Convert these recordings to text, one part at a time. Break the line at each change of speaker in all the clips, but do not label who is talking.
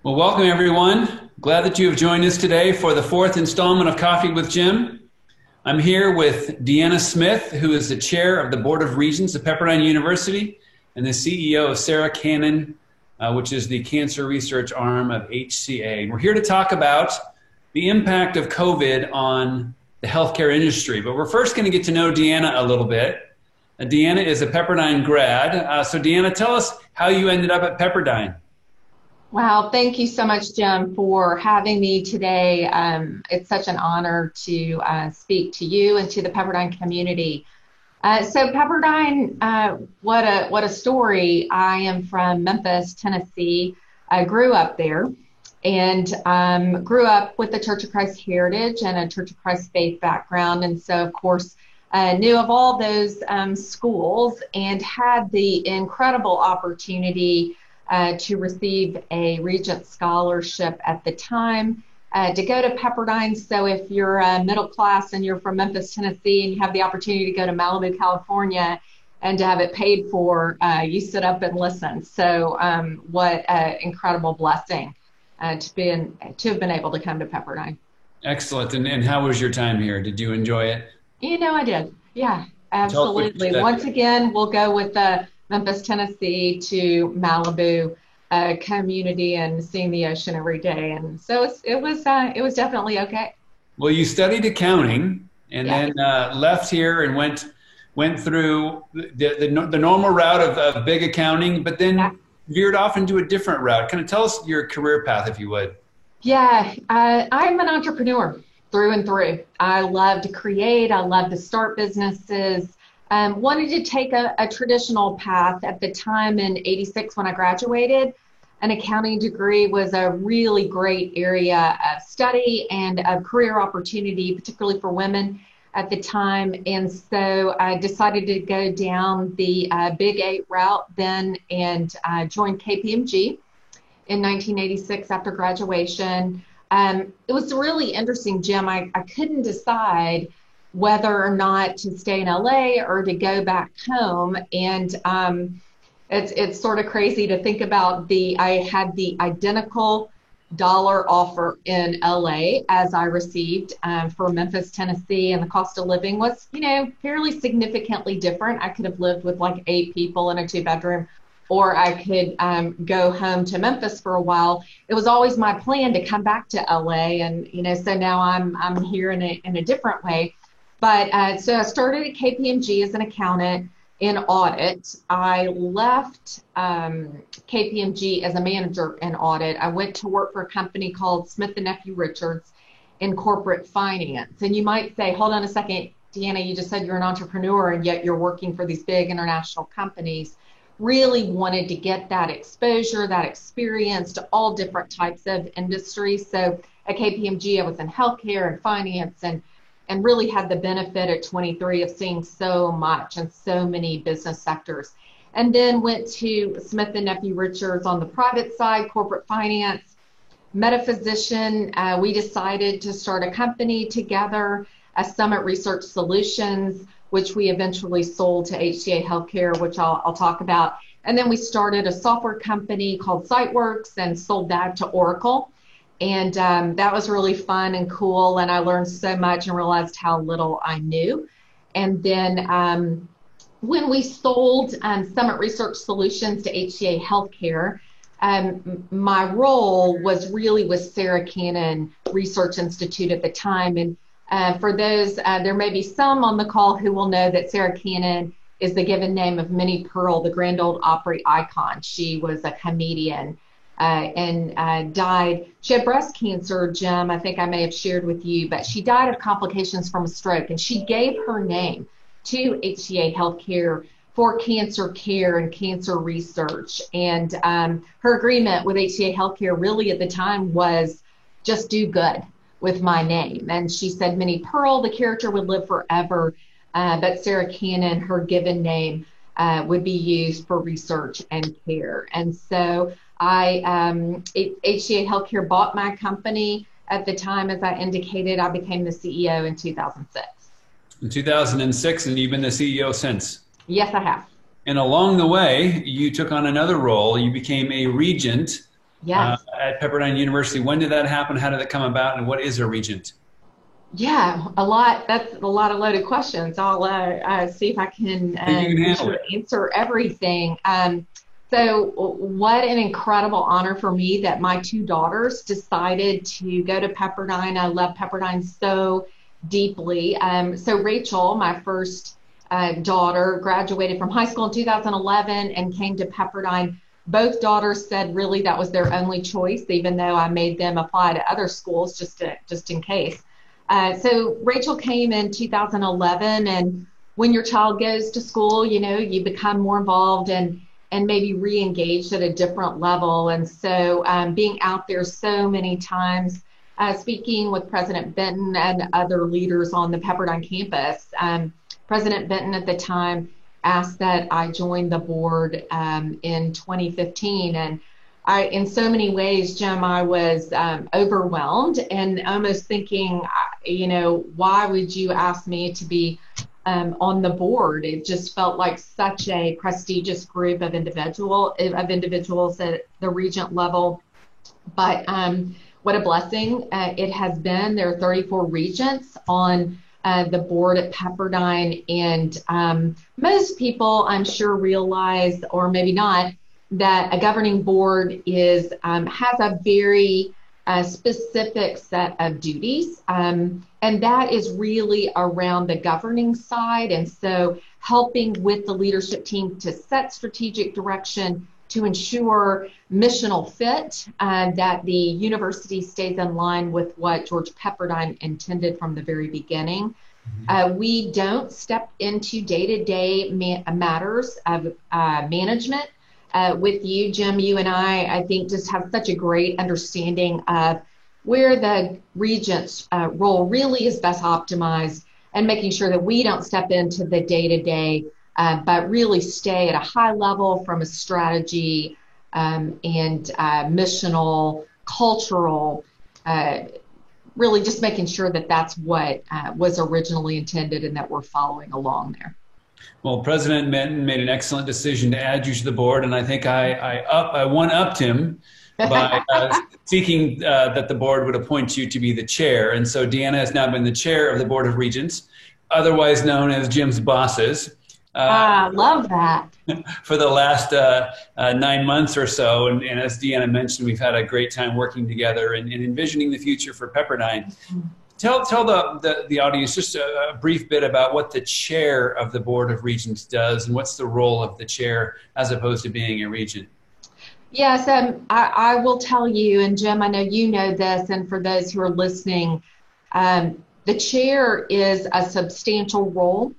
Well, welcome everyone. Glad that you have joined us today for the fourth installment of Coffee with Jim. I'm here with Deanna Smith, who is the chair of the Board of Regents of Pepperdine University and the CEO of Sarah Cannon, which is the cancer research arm of HCA. And we're here to talk about the impact of COVID on the healthcare industry. But we're first going to get to know Deanna a little bit. Deanna is a Pepperdine grad. So Deanna, tell us how you ended up at Pepperdine.
Wow, thank you so much, Jim, for having me today. It's such an honor to speak to you and to the Pepperdine community. So Pepperdine, what a story. I am from Memphis, Tennessee. I grew up there and grew up with the Church of Christ heritage and a Church of Christ faith background. And so, of course, knew of all those schools and had the incredible opportunity to receive a Regent Scholarship at the time to go to Pepperdine. So if you're middle class and you're from Memphis, Tennessee, and you have the opportunity to go to Malibu, California, and to have it paid for, you sit up and listen. So what an incredible blessing to have been able to come to Pepperdine.
Excellent. And how was your time here? Did you enjoy it?
You know, I did. Yeah, absolutely. Once again, we'll go with the Memphis, Tennessee to Malibu community and seeing the ocean every day. And so it was definitely okay.
Well, you studied accounting and then left here and went through the normal route of big accounting, but then veered off into a different route. Kind of tell us your career path, if you would.
Yeah, I'm an entrepreneur through and through. I love to create. I love to start businesses. Wanted to take a traditional path at the time in '86 when I graduated. An accounting degree was a really great area of study and of career opportunity, particularly for women at the time. And so I decided to go down the Big 8 route then and joined KPMG in 1986 after graduation. It was really interesting, Jim. I couldn't decide whether or not to stay in LA or to go back home. And it's sort of crazy to think about I had the identical dollar offer in LA as I received for Memphis, Tennessee, and the cost of living was, fairly significantly different. I could have lived with like 8 people in a 2-bedroom, or I could go home to Memphis for a while. It was always my plan to come back to LA, and so now I'm here in a different way. But so I started at KPMG as an accountant in audit. I left KPMG as a manager in audit. I went to work for a company called Smith & Nephew Richards in corporate finance. And you might say, hold on a second, Deanna, you just said you're an entrepreneur and yet you're working for these big international companies. Really wanted to get that exposure, that experience to all different types of industries. So at KPMG, I was in healthcare and finance and really had the benefit at 23 of seeing so much and so many business sectors. And then went to Smith & Nephew Richards on the private side, corporate finance, met a physician. We decided to start a company together, Summit Research Solutions, which we eventually sold to HCA Healthcare, which I'll talk about. And then we started a software company called SiteWorks and sold that to Oracle. And that was really fun and cool. And I learned so much and realized how little I knew. And then when we sold Summit Research Solutions to HCA Healthcare, my role was really with Sarah Cannon Research Institute at the time. And for those, there may be some on the call who will know that Sarah Cannon is the given name of Minnie Pearl, the Grand Ole Opry icon. She was a comedian. And died. She had breast cancer, Jim, I think I may have shared with you, but she died of complications from a stroke. And she gave her name to HCA Healthcare for cancer care and cancer research. And her agreement with HCA Healthcare really at the time was just do good with my name. And she said Minnie Pearl, the character, would live forever, but Sarah Cannon, her given name, would be used for research and care. And so HCA Healthcare bought my company at the time. As I indicated, I became the CEO in 2006.
In 2006, and you've been the CEO since?
Yes, I have.
And along the way, you took on another role. You became a regent
Yes.
At Pepperdine University. When did that happen? How did it come about? And what is a regent?
Yeah, a lot. That's a lot of loaded questions. I'll see if I can
You can handle it.
answer everything. So what an incredible honor for me that my two daughters decided to go to Pepperdine. I love Pepperdine so deeply. So Rachel, my first daughter, graduated from high school in 2011 and came to Pepperdine. Both daughters said really that was their only choice, even though I made them apply to other schools just in case. So Rachel came in 2011, and when your child goes to school, you know, you become more involved and maybe re-engaged at a different level. And so being out there so many times, speaking with President Benton and other leaders on the Pepperdine campus, President Benton at the time asked that I join the board in 2015. And in so many ways, Jim, I was overwhelmed and almost thinking, you know, why would you ask me to be on the board? It just felt like such a prestigious group of individuals at the regent level. But what a blessing it has been. There are 34 regents on the board at Pepperdine, and most people, I'm sure, realize, or maybe not, that a governing board has a very specific set of duties, and that is really around the governing side. And so helping with the leadership team to set strategic direction, to ensure missional fit, that the university stays in line with what George Pepperdine intended from the very beginning. We don't step into day-to-day matters of management. With you, Jim, you and I think just have such a great understanding of where the regent's role really is best optimized, and making sure that we don't step into the day-to-day, but really stay at a high level from a strategy and missional, cultural, really just making sure that that's what was originally intended and that we're following along there.
Well, President Benton made an excellent decision to add you to the board, and I think I one-upped him by seeking that the board would appoint you to be the chair. And so Deanna has now been the chair of the Board of Regents, otherwise known as Jim's bosses.
I love that.
For the last 9 months or so. And as Deanna mentioned, we've had a great time working together and envisioning the future for Pepperdine. Mm-hmm. Tell the audience just a brief bit about what the chair of the Board of Regents does and what's the role of the chair as opposed to being a regent.
Yes, I will tell you, and Jim, I know you know this, and for those who are listening, the chair is a substantial role.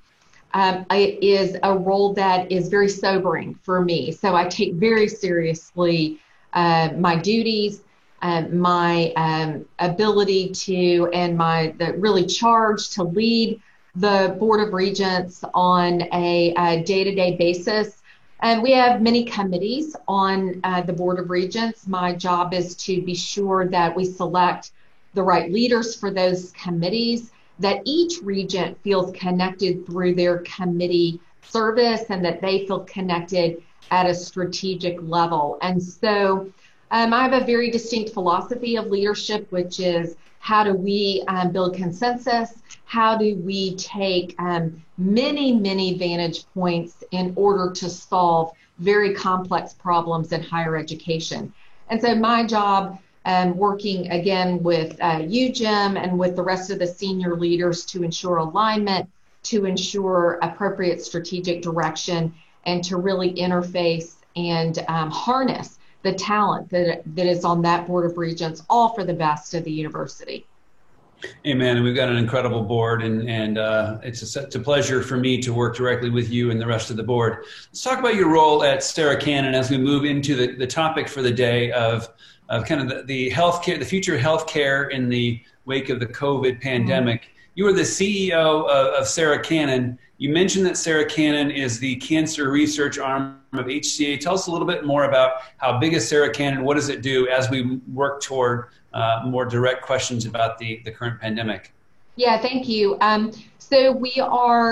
It is a role that is very sobering for me. So I take very seriously my duties, my ability to, and the really charge to lead the Board of Regents on a day-to-day basis. And we have many committees on the Board of Regents. My job is to be sure that we select the right leaders for those committees, that each regent feels connected through their committee service, and that they feel connected at a strategic level. And so I have a very distinct philosophy of leadership, which is how do we build consensus? How do we take many vantage points in order to solve very complex problems in higher education? And so my job, working again with you, Jim, and with the rest of the senior leaders to ensure alignment, to ensure appropriate strategic direction, and to really interface and harness the talent that is on that Board of Regents, all for the best of the university.
Amen. And we've got an incredible board, and it's a pleasure for me to work directly with you and the rest of the board. Let's talk about your role at Sarah Cannon as we move into the topic for the day of kind of the healthcare, the future of healthcare in the wake of the COVID pandemic. Mm-hmm. You are the CEO of Sarah Cannon. You mentioned that Sarah Cannon is the cancer research arm of HCA. Tell us a little bit more about how big is Sarah Cannon, what does it do as we work toward more direct questions about the current pandemic.
Yeah, thank you. So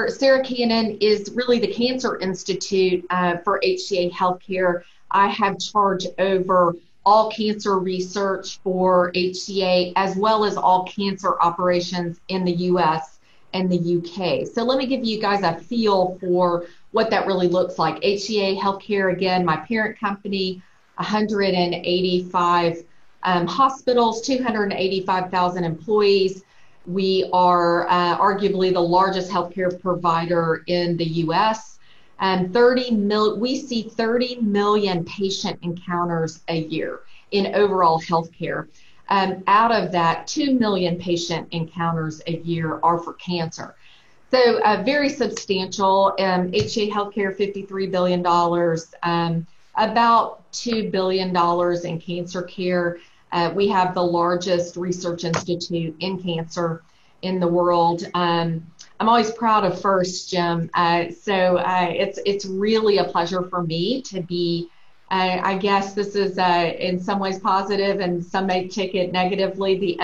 Sarah Cannon is really the Cancer Institute for HCA Healthcare. I have charge over all cancer research for HCA, as well as all cancer operations in the US and the UK. So let me give you guys a feel for what that really looks like. HCA Healthcare, again, my parent company, 185 hospitals, 285,000 employees. We are arguably the largest healthcare provider in the US. We see 30 million patient encounters a year in overall healthcare. Out of that, 2 million patient encounters a year are for cancer. So very substantial. HCA Healthcare, $53 billion, about $2 billion in cancer care. We have the largest research institute in cancer in the world. I'm always proud of FIRST, Jim. It's really a pleasure for me to be, I guess this is in some ways positive and some may take it negatively,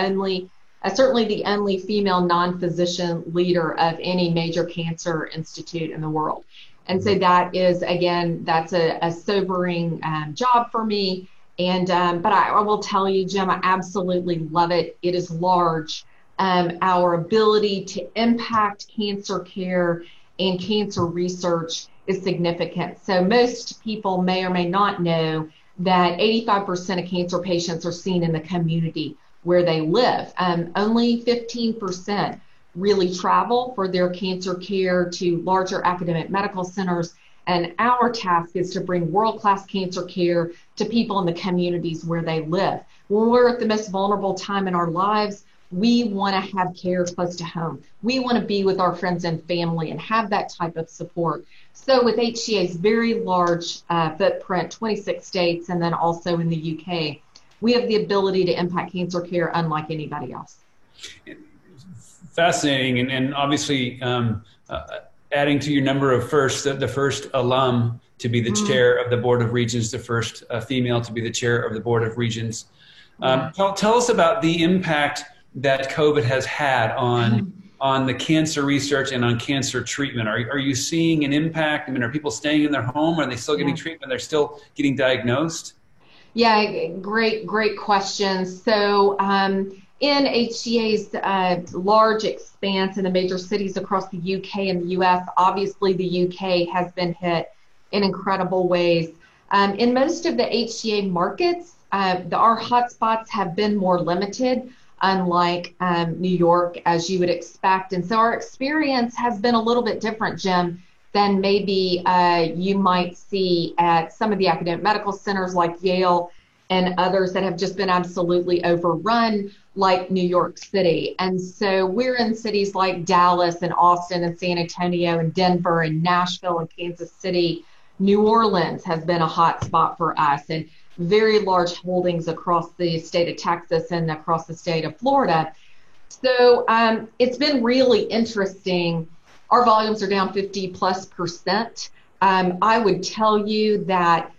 certainly the only female non-physician leader of any major cancer institute in the world. And so that is, again, that's a sobering job for me. But I will tell you, Jim, I absolutely love it. It is large. Our ability to impact cancer care and cancer research is significant. So most people may or may not know that 85% of cancer patients are seen in the community where they live. Only 15% really travel for their cancer care to larger academic medical centers. And our task is to bring world-class cancer care to people in the communities where they live. When we're at the most vulnerable time in our lives, we want to have care close to home. We want to be with our friends and family and have that type of support. So with HCA's very large footprint, 26 states, and then also in the UK, we have the ability to impact cancer care unlike anybody else.
Fascinating, and obviously adding to your number of firsts, the first alum to be the chair of the Board of Regents, the first female to be the chair of the Board of Regents. Tell us about the impact that COVID has had on the cancer research and on cancer treatment. Are you seeing an impact? I mean, are people staying in their home? Are they still getting treatment? They're still getting diagnosed?
Yeah, great questions. So in HCA's large expanse in the major cities across the UK and the US, obviously the UK has been hit in incredible ways. In most of the HCA markets, our hotspots have been more limited, unlike New York, as you would expect. And so our experience has been a little bit different, Jim, than maybe you might see at some of the academic medical centers like Yale and others that have just been absolutely overrun, like New York City. And so we're in cities like Dallas and Austin and San Antonio and Denver and Nashville and Kansas City. New Orleans has been a hot spot for us, and very large holdings across the state of Texas and across the state of Florida. So it's been really interesting. Our volumes are down 50+%. I would tell you that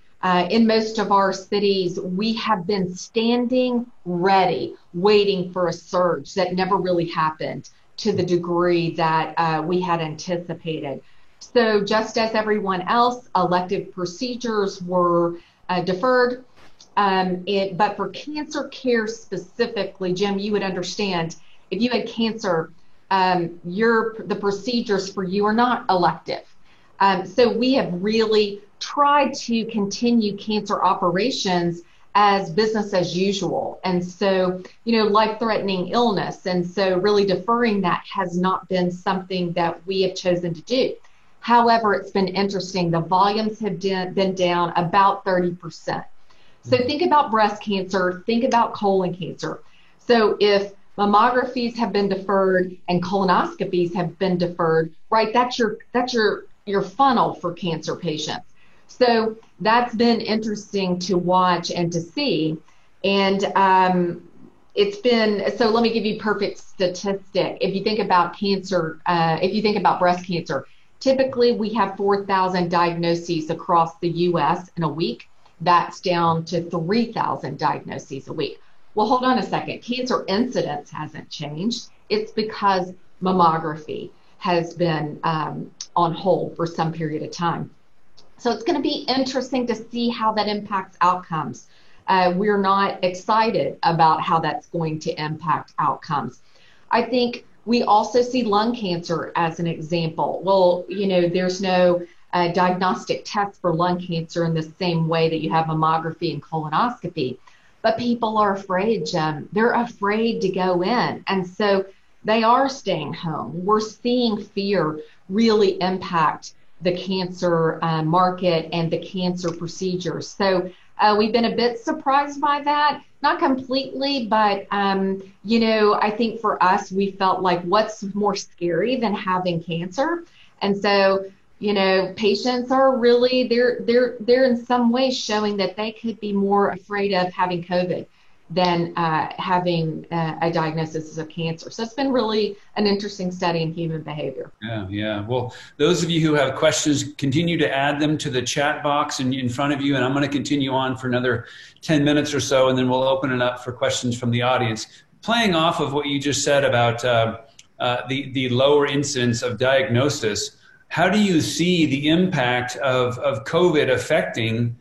in most of our cities, we have been standing ready, waiting for a surge that never really happened to the degree that we had anticipated. So just as everyone else, elective procedures were deferred. But for cancer care specifically, Jim, you would understand, if you had cancer, the procedures for you are not elective. So we have really tried to continue cancer operations as business as usual. And so, life-threatening illness. And so really deferring that has not been something that we have chosen to do. However, it's been interesting. The volumes have been down about 30%. So think about breast cancer, think about colon cancer. So if mammographies have been deferred and colonoscopies have been deferred, right, that's your funnel for cancer patients. So that's been interesting to watch and to see. And it's been, so let me give you a perfect statistic. If you think about cancer, if you think about breast cancer, typically we have 4,000 diagnoses across the US in a week. That's down to 3,000 diagnoses a week. Well, hold on a second. Cancer incidence hasn't changed. It's because mammography has been on hold for some period of time. So it's going to be interesting to see how that impacts outcomes. we're not excited about how that's going to impact outcomes. I think we also see lung cancer as an example. Well, there's no diagnostic test for lung cancer in the same way that you have mammography and colonoscopy. But people are afraid, Jim. They're afraid to go in. And so they are staying home. We're seeing fear really impact the cancer market and the cancer procedures. So we've been a bit surprised by that. Not completely, but, I think for us, we felt like what's more scary than having cancer? And so, patients are really, they're in some ways showing that they could be more afraid of having COVID than having a diagnosis of cancer. So it's been really an interesting study in human behavior.
Yeah. Well, those of you who have questions, continue to add them to the chat box in front of you, and I'm going to continue on for another 10 minutes or so, and then we'll open it up for questions from the audience. Playing off of what you just said about the lower incidence of diagnosis, how do you see the impact of COVID affecting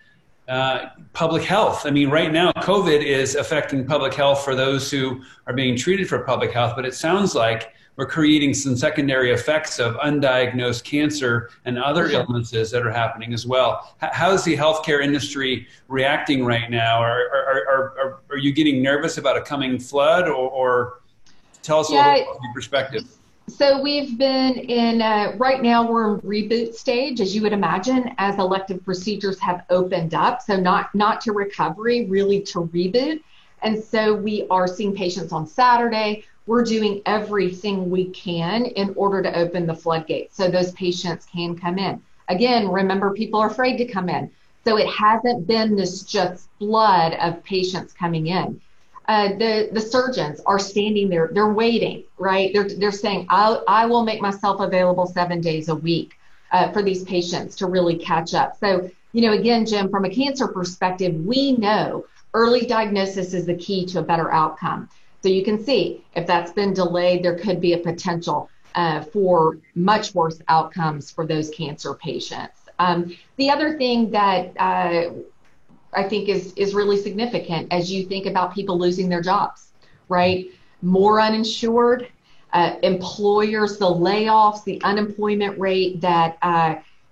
public health? I mean, right now, COVID is affecting public health for those who are being treated for public health, but it sounds like we're creating some secondary effects of undiagnosed cancer and other illnesses that are happening as well. How's the healthcare industry reacting right now? Are you getting nervous about a coming flood, or tell us a little bit about your perspective?
So we've been in, right now we're in reboot stage, as you would imagine, as elective procedures have opened up. So not to recovery, really to reboot. And so we are seeing patients on Saturday. We're doing everything we can in order to open the floodgates so those patients can come in. Again, remember, people are afraid to come in. So it hasn't been this just flood of patients coming in. The surgeons are standing there, they're waiting, right? They're saying, I will make myself available 7 days a week for these patients to really catch up. So, again, Jim, from a cancer perspective, we know early diagnosis is the key to a better outcome. So you can see if that's been delayed, there could be a potential for much worse outcomes for those cancer patients. The other thing that I think is really significant as you think about people losing their jobs, right? More uninsured, employers, the layoffs, the unemployment rate that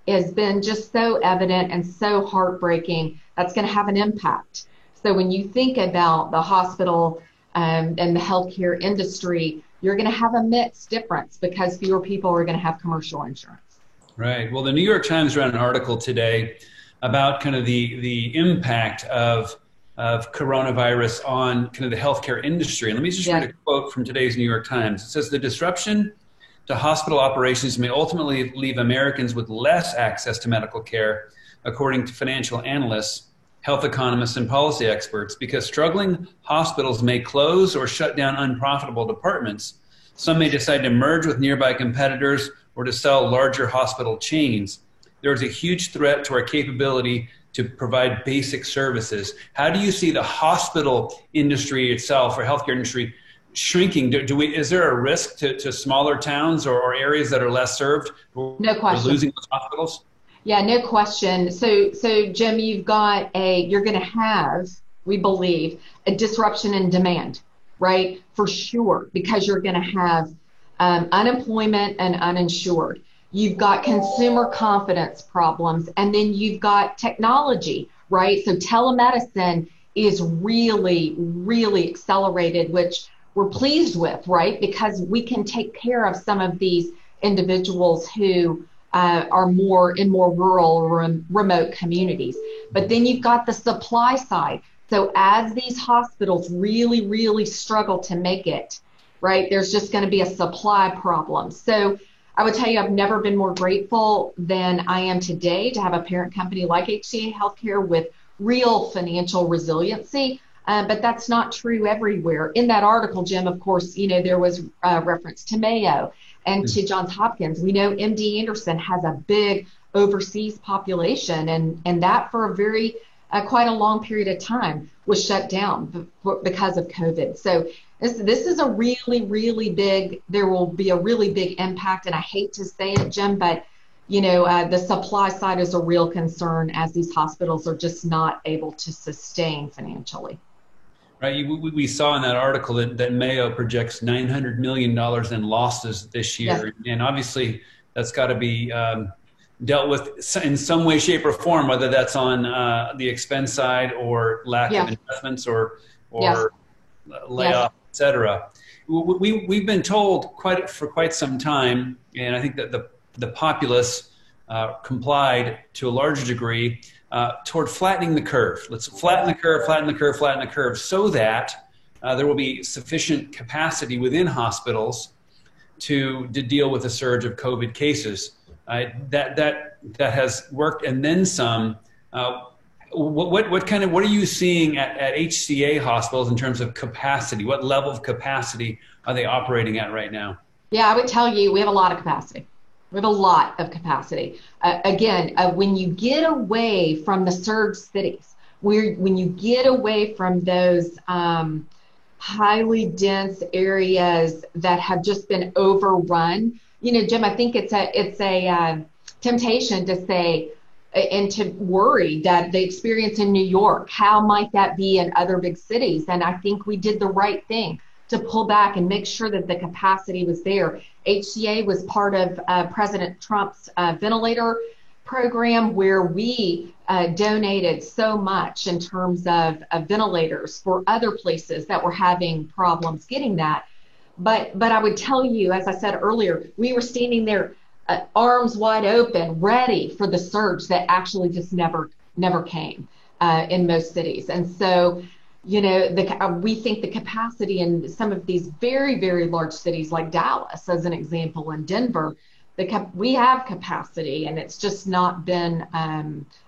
has been just so evident and so heartbreaking, that's going to have an impact. So when you think about the hospital and the healthcare industry, you're going to have a mixed difference because fewer people are going to have commercial insurance.
Right. Well, the New York Times ran an article today about kind of the impact of coronavirus on kind of the healthcare industry. And let me just read a quote from today's New York Times. It says, "The disruption to hospital operations may ultimately leave Americans with less access to medical care, according to financial analysts, health economists, and policy experts, because struggling hospitals may close or shut down unprofitable departments. Some may decide to merge with nearby competitors or to sell larger hospital chains. There is a huge threat to our capability to provide basic services." How do you see the hospital industry itself, or healthcare industry, shrinking? Is there a risk to smaller towns or areas that are less served?
No question.
Losing those hospitals?
Yeah, no question. So Jim, you're going to have, we believe, a disruption in demand, right? For sure, because you're going to have unemployment and uninsured. You've got consumer confidence problems, and then you've got technology, right? So telemedicine is really, really accelerated, which we're pleased with, right? Because we can take care of some of these individuals who are more in more rural or remote communities. But then you've got the supply side. So as these hospitals really, really struggle to make it, right, there's just going to be a supply problem. So I would tell you, I've never been more grateful than I am today to have a parent company like HCA Healthcare with real financial resiliency. But that's not true everywhere. In that article, Jim, of course, there was reference to Mayo and to Johns Hopkins. We know MD Anderson has a big overseas population, and that for a very quite a long period of time was shut down because of COVID. So this is a really, really big, there will be a really big impact. And I hate to say it, Jim, but the supply side is a real concern as these hospitals are just not able to sustain financially.
Right. We saw in that article that Mayo projects $900 million in losses this year. Yes. And obviously that's got to be dealt with in some way, shape, or form, whether that's on the expense side or lack of investments or layoff, et cetera. We've been told for quite some time, and I think that the populace complied to a large degree toward flattening the curve. Let's flatten the curve, so that there will be sufficient capacity within hospitals to deal with a surge of COVID cases. That has worked, and then some. What are you seeing at HCA hospitals in terms of capacity? What level of capacity are they operating at right now?
Yeah, I would tell you we have a lot of capacity. We have a lot of capacity. When you get away from the surge cities, when you get away from those highly dense areas that have just been overrun, Jim, I think it's a temptation to say and to worry that the experience in New York, how might that be in other big cities? And I think we did the right thing to pull back and make sure that the capacity was there. HCA was part of President Trump's ventilator program, where we donated so much in terms of ventilators for other places that were having problems getting that. But I would tell you, as I said earlier, we were standing there arms wide open, ready for the surge that actually just never came in most cities. And so, we think the capacity in some of these very, very large cities like Dallas, as an example, and Denver, we have capacity, and it's just not been,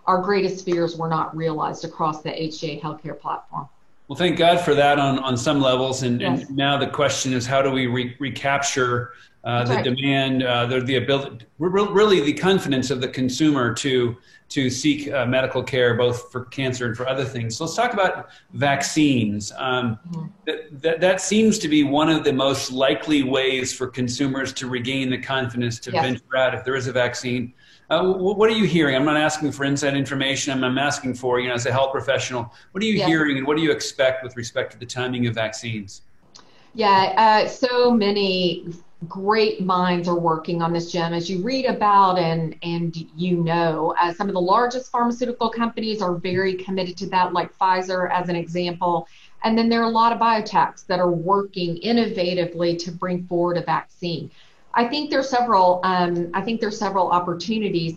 our greatest fears were not realized across the HCA Healthcare platform.
Well, thank God for that on some levels. And now the question is, how do we recapture the demand, the ability, really the confidence of the consumer to seek medical care, both for cancer and for other things. So let's talk about vaccines. That seems to be one of the most likely ways for consumers to regain the confidence to venture out if there is a vaccine. What are you hearing? I'm not asking for inside information. I'm asking for, as a health professional, what are you hearing and what do you expect with respect to the timing of vaccines?
So many great minds are working on this, Jim. As you read about and some of the largest pharmaceutical companies are very committed to that, like Pfizer as an example. And then there are a lot of biotechs that are working innovatively to bring forward a vaccine. I think there's several opportunities.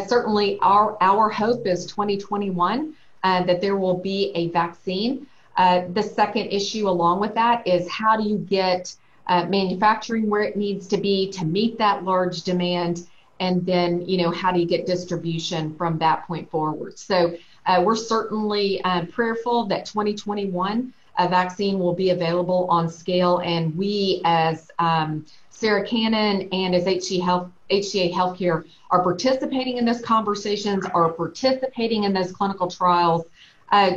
Certainly our hope is 2021 that there will be a vaccine. The second issue along with that is, how do you get manufacturing where it needs to be to meet that large demand, and then how do you get distribution from that point forward? So we're certainly prayerful that 2021 a vaccine will be available on scale, and we as Sarah Cannon and as HCA Healthcare are participating in those conversations, are participating in those clinical trials.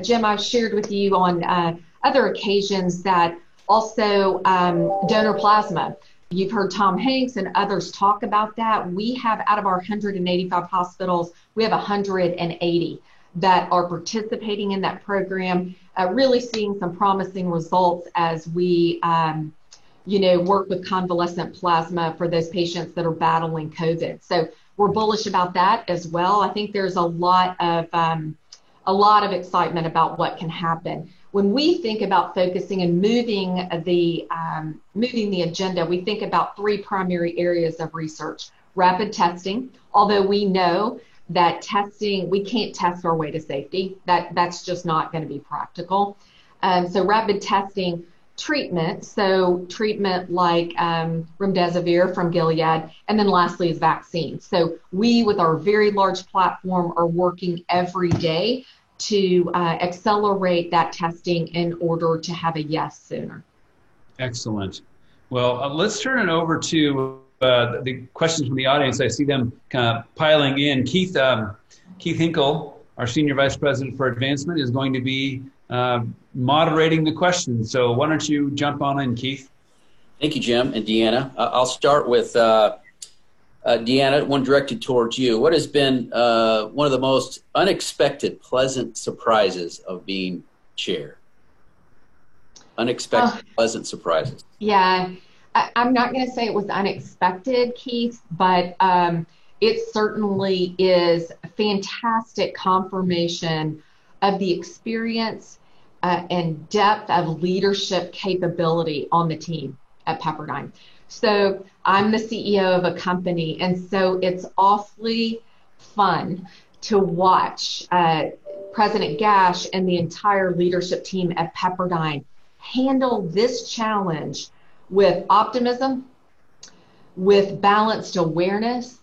Jim, I've shared with you on other occasions that also donor plasma. You've heard Tom Hanks and others talk about that. We have, out of our 185 hospitals, we have 180 that are participating in that program, really seeing some promising results as we work with convalescent plasma for those patients that are battling COVID. So we're bullish about that as well. I think there's a lot of excitement about what can happen. When we think about focusing and moving the agenda, we think about three primary areas of research. Rapid testing, although we know that testing, we can't test our way to safety. That's just not going to be practical. So rapid testing. Treatment, so treatment like remdesivir from Gilead, and then lastly is vaccines. So we, with our very large platform, are working every day to accelerate that testing in order to have a yes sooner. Excellent.
Well, let's turn it over to the questions from the audience. I see them kind of piling in. Keith Hinkle, our Senior Vice President for Advancement, is going to be moderating the questions. So why don't you jump on in, Keith?
Thank you, Jim and Deanna. I'll start with Deanna, one directed towards you. What has been one of the most unexpected, pleasant surprises of being chair? Unexpected, pleasant surprises.
Yeah, I'm not going to say it was unexpected, Keith, but it certainly is fantastic confirmation of the experience and depth of leadership capability on the team at Pepperdine. So I'm the CEO of a company, and so it's awfully fun to watch President Gash and the entire leadership team at Pepperdine handle this challenge with optimism, with balanced awareness,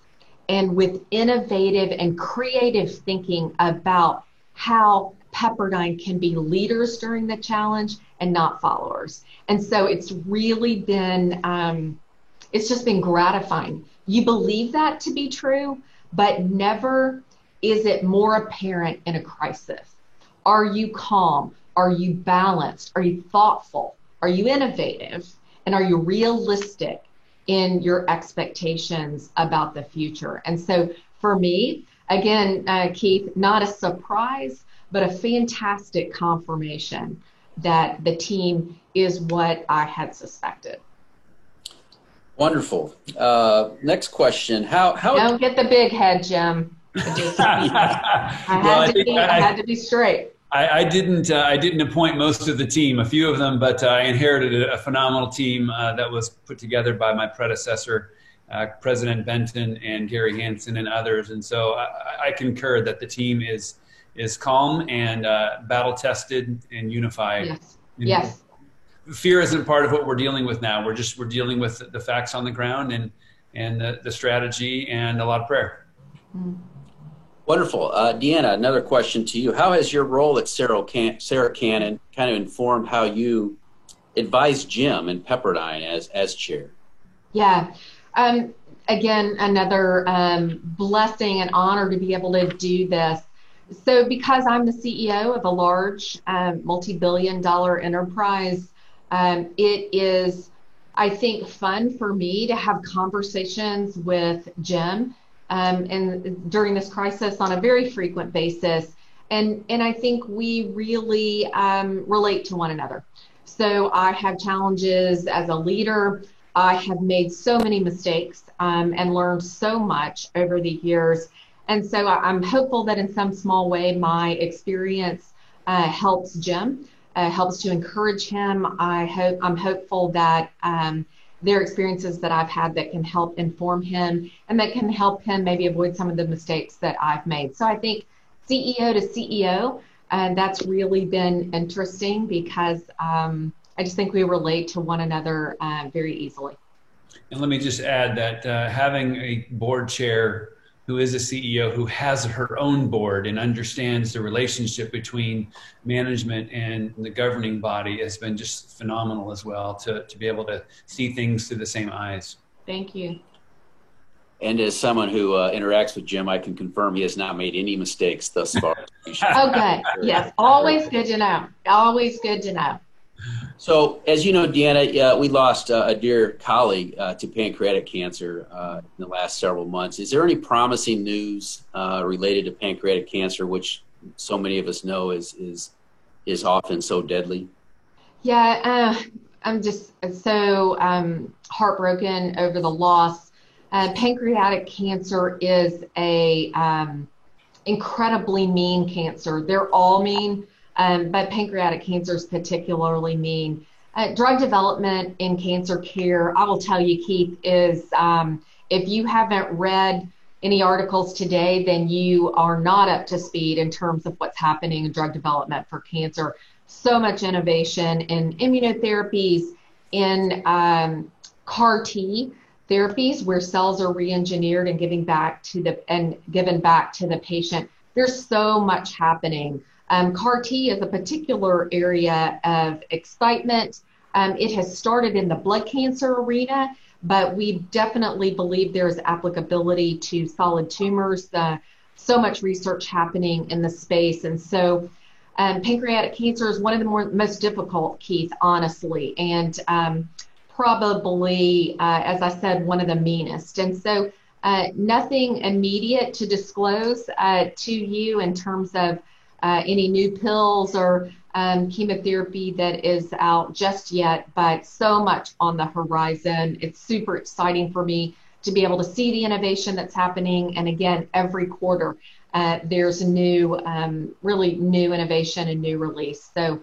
and with innovative and creative thinking about how Pepperdine can be leaders during the challenge and not followers. And so it's really been, it's just been gratifying. You believe that to be true, but never is it more apparent in a crisis. Are you calm? Are you balanced? Are you thoughtful? Are you innovative? And are you realistic in your expectations about the future? And so for me, again, Keith, not a surprise, but a fantastic confirmation that the team is what I had suspected.
Wonderful. Next question. How
Don't get the big head, Jim. I had to be straight.
I didn't appoint most of the team, a few of them, but I inherited a phenomenal team that was put together by my predecessor, President Benton and Gary Hansen and others. And so I concur that the team is calm and battle tested and unified.
Yes. Yes.
Fear isn't part of what we're dealing with now. We're dealing with the facts on the ground and the strategy and a lot of prayer.
Mm.
Wonderful. Deanna, another question to you. How has your role at Sarah Cannon kind of informed how you advise Jim and Pepperdine as chair?
Yeah. Again, another blessing and honor to be able to do this. So because I'm the CEO of a large multi-billion-dollar enterprise, it is, I think, fun for me to have conversations with Jim and during this crisis on a very frequent basis. And I think we really relate to one another. So I have challenges as a leader. I have made so many mistakes and learned so much over the years. And so I'm hopeful that in some small way my experience helps Jim, helps to encourage him. I'm hopeful that there are experiences that I've had that can help inform him and that can help him maybe avoid some of the mistakes that I've made. So I think CEO to CEO, that's really been interesting because I just think we relate to one another very easily.
And let me just add that having a board chair who is a CEO who has her own board and understands the relationship between management and the governing body has been just phenomenal as well to be able to see things through the same eyes.
Thank you.
And as someone who interacts with Jim, I can confirm he has not made any mistakes thus far.
Okay. Yes. Always good to know. Always good to know.
So, as you know, Deanna, we lost a dear colleague to pancreatic cancer in the last several months. Is there any promising news related to pancreatic cancer, which so many of us know is often so deadly?
Yeah, I'm just so heartbroken over the loss. Pancreatic cancer is a incredibly mean cancer. They're all mean. But pancreatic cancer is particularly mean. Drug development in cancer care, I will tell you, Keith, is if you haven't read any articles today, then you are not up to speed in terms of what's happening in drug development for cancer. So much innovation in immunotherapies, in CAR T therapies where cells are re-engineered and given back to the patient. There's so much happening. CAR T is a particular area of excitement. It has started in the blood cancer arena, but we definitely believe there's applicability to solid tumors. So much research happening in the space. And so pancreatic cancer is one of the most difficult, Keith, honestly, and probably, as I said, one of the meanest. And so Nothing immediate to disclose to you in terms of any new pills or chemotherapy that is out just yet, but so much on the horizon. It's super exciting for me to be able to see the innovation that's happening. And again, every quarter, there's a new, really new innovation and new release. So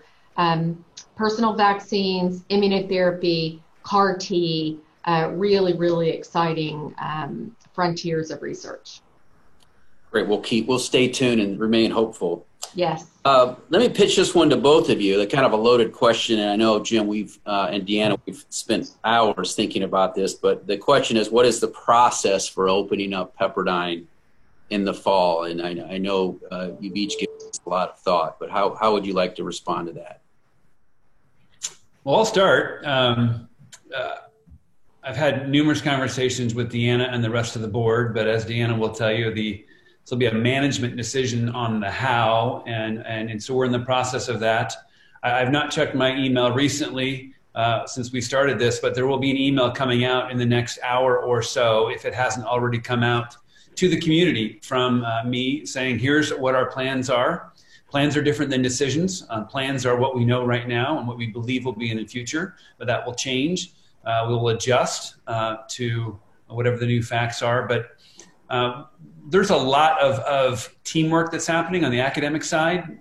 personal vaccines, immunotherapy, CAR T, really, really exciting frontiers of research.
Great. We'll stay tuned and remain hopeful.
Yes.
Let me pitch this one to both of you. They're kind of a loaded question, and I know, Jim, and Deanna, we've spent hours thinking about this, but the question is, what is the process for opening up Pepperdine in the fall? And I know you've each given this a lot of thought, but how would you like to respond to that?
Well, I'll start. I've had numerous conversations with Deanna and the rest of the board, but as Deanna will tell you, this will be a management decision on the how, and so we're in the process of that. I've not checked my email recently since we started this, but there will be an email coming out in the next hour or so, if it hasn't already come out, to the community from me saying, here's what our plans are. Plans are different than decisions. Plans are what we know right now and what we believe will be in the future, but that will change. We will adjust to whatever the new facts are, but there's a lot of teamwork that's happening on the academic side,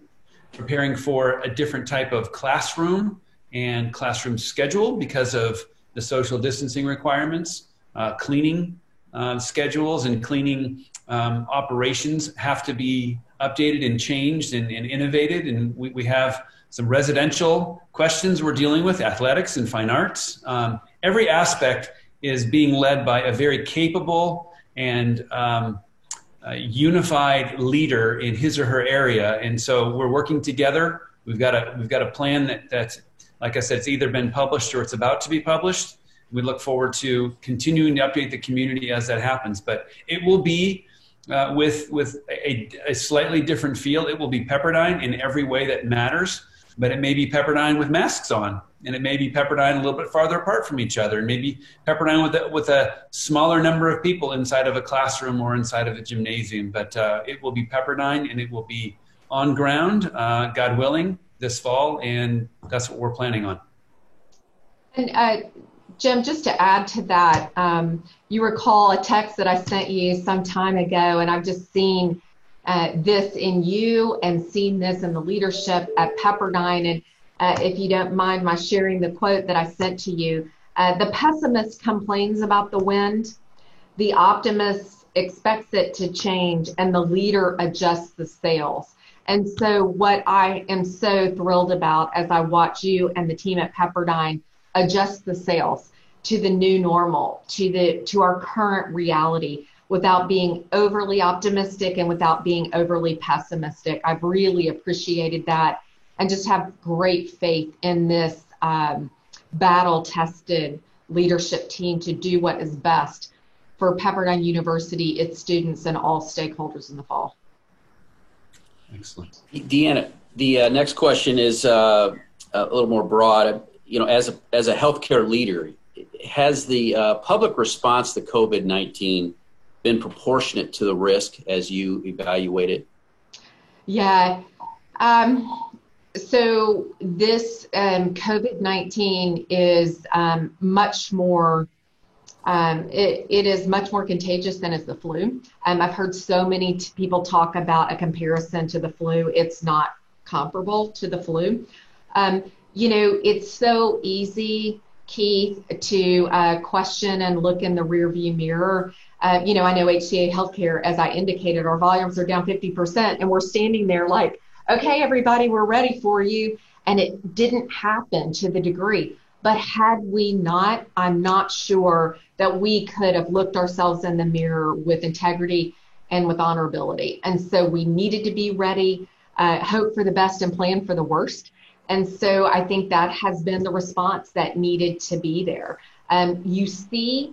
preparing for a different type of classroom and classroom schedule because of the social distancing requirements. Cleaning schedules and cleaning operations have to be updated and changed and innovated. And we have some residential questions we're dealing with, athletics and fine arts. Every aspect is being led by a very capable and unified leader in his or her area. And so we're working together. We've got a plan that's, like I said, it's either been published or it's about to be published. We look forward to continuing to update the community as that happens. But it will be with a slightly different feel. It will be Pepperdine in every way that matters, but it may be Pepperdine with masks on, and it may be Pepperdine a little bit farther apart from each other, and maybe Pepperdine with a smaller number of people inside of a classroom or inside of a gymnasium. But it will be Pepperdine, and it will be on ground, God willing, this fall, and that's what we're planning on.
And Jim, just to add to that, you recall a text that I sent you some time ago, and I've just seen this in you and seen this in the leadership at Pepperdine. And if you don't mind my sharing the quote that I sent to you, the pessimist complains about the wind, the optimist expects it to change, and the leader adjusts the sails. And so what I am so thrilled about as I watch you and the team at Pepperdine adjust the sails to the new normal, to our current reality, without being overly optimistic and without being overly pessimistic. I've really appreciated that, and just have great faith in this battle-tested leadership team to do what is best for Pepperdine University, its students, and all stakeholders in the fall.
Excellent. Deanna, the next question is a little more broad. You know, as a healthcare leader, has the public response to COVID-19 been proportionate to the risk as you evaluate it?
Yeah. So this COVID-19 is much more, it is much more contagious than is the flu. I've heard so many people talk about a comparison to the flu. It's not comparable to the flu. You know, it's so easy, Keith, to question and look in the rearview mirror. You know, I know HCA Healthcare, as I indicated, our volumes are down 50%, and we're standing there like, okay, everybody, we're ready for you. And it didn't happen to the degree. But had we not, I'm not sure that we could have looked ourselves in the mirror with integrity and with honorability. And so we needed to be ready, hope for the best and plan for the worst. And so I think that has been the response that needed to be there. You see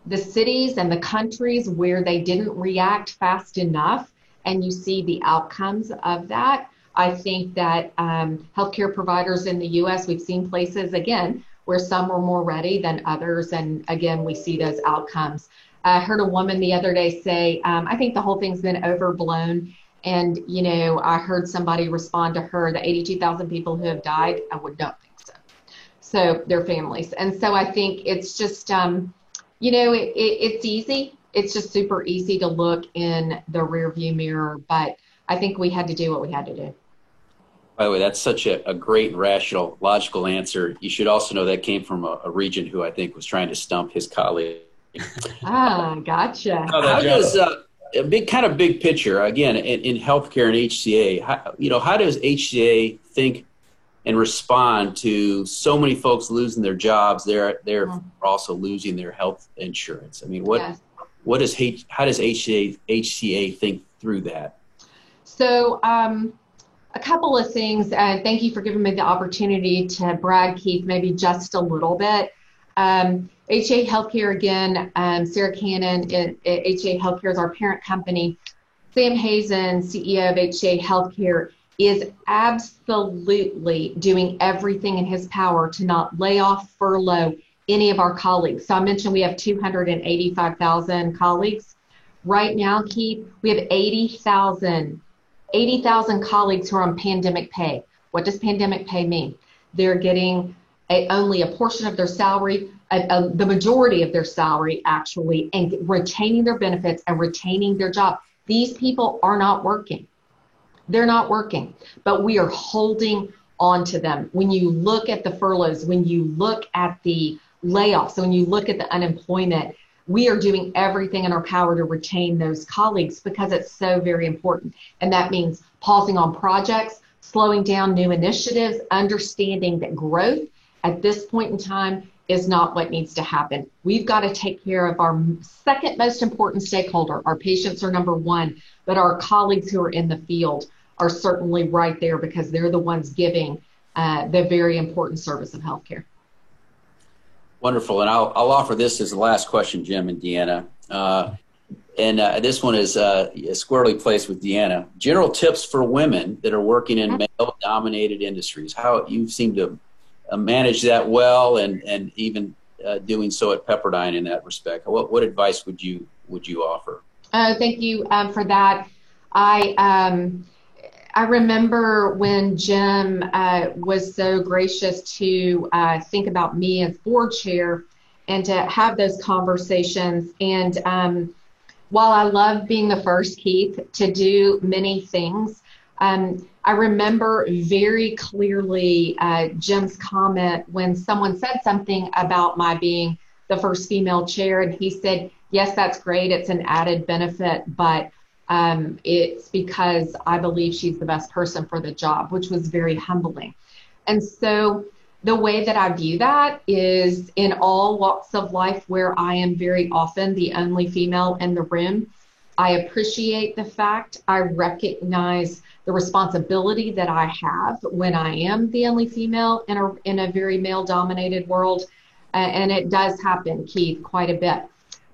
the cities and the countries where they didn't react fast enough, and you see the outcomes of that. I think that healthcare providers in the U.S., we've seen places, again, where some were more ready than others. And again, we see those outcomes. I heard a woman the other day say, I think the whole thing's been overblown. And, you know, I heard somebody respond to her, the 82,000 people who have died, I would not think so. So their families. And so I think it's just, you know, it's easy. It's just super easy to look in the rearview mirror. But I think we had to do what we had to do.
By the way, that's such a great, rational, logical answer. You should also know that came from a regent who I think was trying to stump his colleague.
Ah, gotcha.
How does a big picture, again, in healthcare and HCA, how does HCA think and respond to so many folks losing their jobs? They're also losing their health insurance. I mean, how does HCA think through that? So,
a couple of things, and thank you for giving me the opportunity to brag, Keith, maybe just a little bit. HCA Healthcare, again, Sarah Cannon at HCA Healthcare is our parent company. Sam Hazen, CEO of HCA Healthcare, is absolutely doing everything in his power to not lay off, furlough any of our colleagues. So I mentioned we have 285,000 colleagues. Right now, Keith, we have 80,000 colleagues who are on pandemic pay. What does pandemic pay mean? They're getting only a portion of their salary, the majority of their salary actually, and retaining their benefits and retaining their job. These people are not working. They're not working, but we are holding on to them. When you look at the furloughs, when you look at the layoffs, when you look at the unemployment, we are doing everything in our power to retain those colleagues because it's so very important. And that means pausing on projects, slowing down new initiatives, understanding that growth at this point in time is not what needs to happen. We've got to take care of our second most important stakeholder. Our patients are number one, but our colleagues who are in the field are certainly right there because they're the ones giving the very important service of healthcare.
Wonderful. And I'll offer this as the last question, Jim and Deanna. This one is squarely placed with Deanna. General tips for women that are working in male-dominated industries. How you seem to manage that well and even doing so at Pepperdine in that respect. What advice would you offer?
Thank you for that. I remember when Jim was so gracious to think about me as board chair and to have those conversations. And while I love being the first, Keith, to do many things, I remember very clearly Jim's comment when someone said something about my being the first female chair. And he said, yes, that's great. It's an added benefit, but it's because I believe she's the best person for the job, which was very humbling. And so the way that I view that is in all walks of life where I am very often the only female in the room, I appreciate the fact, I recognize the responsibility that I have when I am the only female in a very male-dominated world. And it does happen, Keith, quite a bit.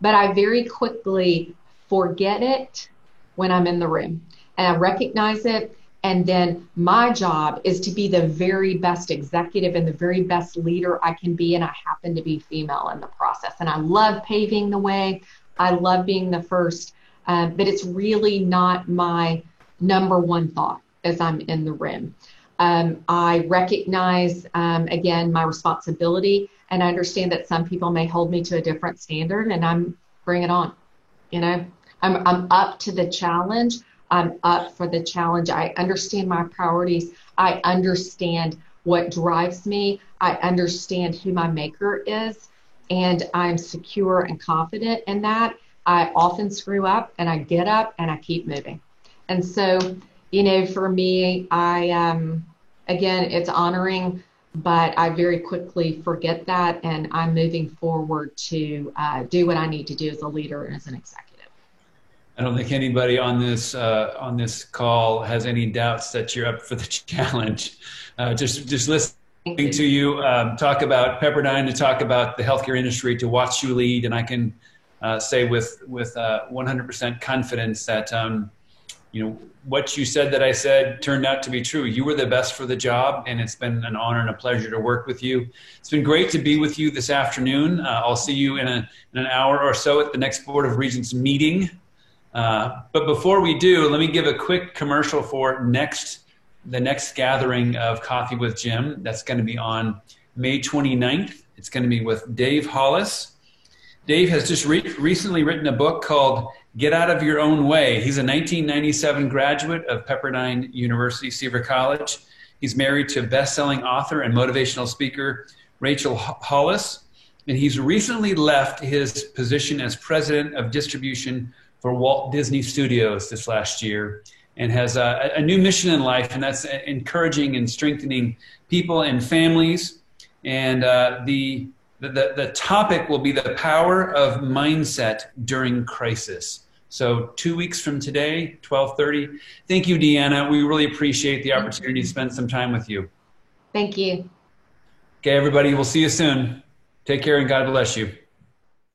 But I very quickly forget it when I'm in the room. And I recognize it. And then my job is to be the very best executive and the very best leader I can be. And I happen to be female in the process. And I love paving the way. I love being the first. But it's really not my number one thought as I'm in the room. I recognize, again, my responsibility. And I understand that some people may hold me to a different standard. And I'm bring it on. You know, I'm up to the challenge. I'm up for the challenge. I understand my priorities. I understand what drives me. I understand who my maker is. And I'm secure and confident in that. I often screw up and I get up and I keep moving. And so, you know, for me, again, it's honoring, but I very quickly forget that. And I'm moving forward to do what I need to do as a leader and as an executive.
I don't think anybody on this call has any doubts that you're up for the challenge. Just listening to you talk about Pepperdine, to talk about the healthcare industry, to watch you lead, and I can say with 100% confidence that what you said that I said turned out to be true. You were the best for the job, and it's been an honor and a pleasure to work with you. It's been great to be with you this afternoon. I'll see you in an hour or so at the next Board of Regents meeting. But before we do, let me give a quick commercial for the next gathering of Coffee with Jim. That's going to be on May 29th. It's going to be with Dave Hollis. Dave has just recently written a book called Get Out of Your Own Way. He's a 1997 graduate of Pepperdine University, Seaver College. He's married to best-selling author and motivational speaker Rachel Hollis, and he's recently left his position as president of distribution for Walt Disney Studios this last year, and has a new mission in life, and that's encouraging and strengthening people and families. And the topic will be the power of mindset during crisis. So 2 weeks from today, 12:30. Thank you, Deanna. We really appreciate the opportunity to spend some time with you.
Thank you.
Okay, everybody, we'll see you soon. Take care and God bless you.